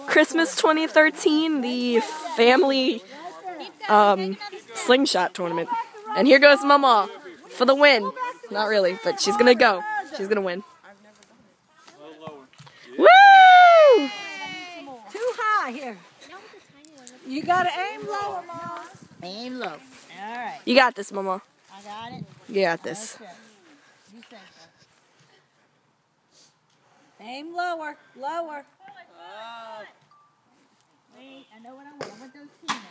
Christmas 2013, the family slingshot tournament. And here goes Mama for the win. Not really, but she's gonna go. She's gonna win. Woo! Too high here. You gotta aim lower, Mom. Aim low. All right. You got this, Mama. I got it. You got this. Okay. You say so. Aim lower, lower. Wait, I know what I want. I want those peanuts.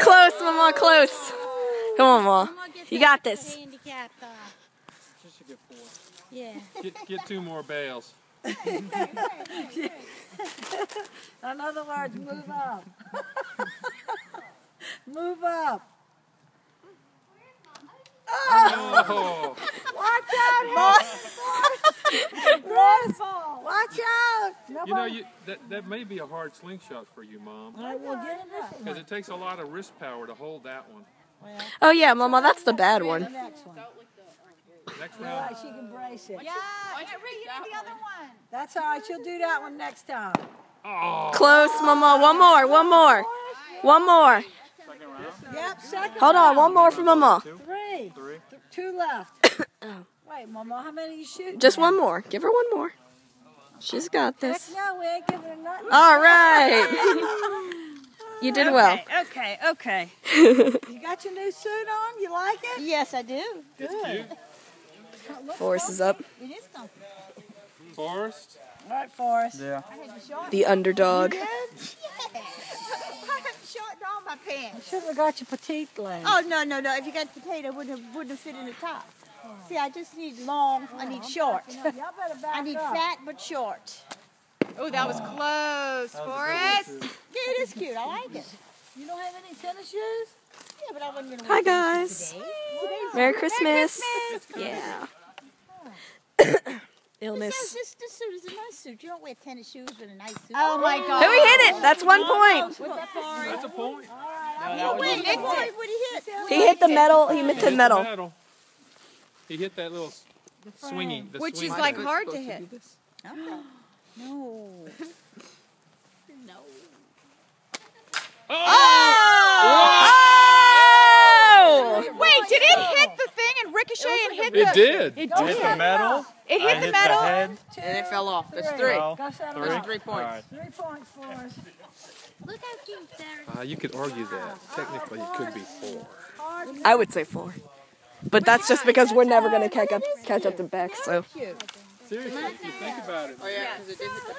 Close, Mama, close. Come on, Mama. You got this. Handicap, Just to get 4. yeah. Get 2 more bales. In other words, move up. Move up. Oh! Watch out, Chris. Watch out. You know, that may be a hard slingshot for you, Mom. All right, we'll get this one. Because it takes a lot of wrist power to hold that one. Oh yeah, Mama, that's the bad The one. next one. Next All round. right, she can brace it. Yeah, Rick, you do the other one. That's all right. She'll do that one next time. Oh! Close, Mama. One more, one more. One more. Yep, second. Hold on, one more for Mama. 3. 3. 2 left. Wait, Mama, how many you shooting? Just one more. Give her one more. She's got Heck this. no, we ain't giving her nothing. All right. You did well. Okay. You got your new suit on? You like it? Yes, I do. Good. Forrest is up. It is comfy. Forrest? All right, Forrest. Yeah. I had to shorten. The underdog. I had to shorten all my pants. Should have got your petite leg. Oh, no. If you got potato, it wouldn't have fit in the top. See, I just need long. I need short. Y'all better back I need up. fat but short. Oh, that was close, Forrest. Yeah, it is cute. I like it. You don't have any tennis shoes? Yeah, but I wasn't going to Hi, guys. Merry Christmas. Yeah. Illness. This suit is a nice suit. You don't wear tennis shoes with a nice suit. Oh my God. Who hit it? That's 1 point. That's a point. Wait, what did he hit? He hit the metal. He hit the metal. He hit that little swingy. The Which is swing like thing. hard to hit. No. Oh! Wait, did it hit the thing and ricochet and hit the... It did. It I hit the metal. It I hit the metal? head. And it fell off. That's 3. Well, Go settle 3. down. 3 points. All right. 3 points, Forrest. Look how cute, Sarah. You could argue that. Technically, it could be 4. I would say 4. But that's just because we're never going to catch up to Beck, so. Seriously, if you think about it. Oh, yeah, because it did hit the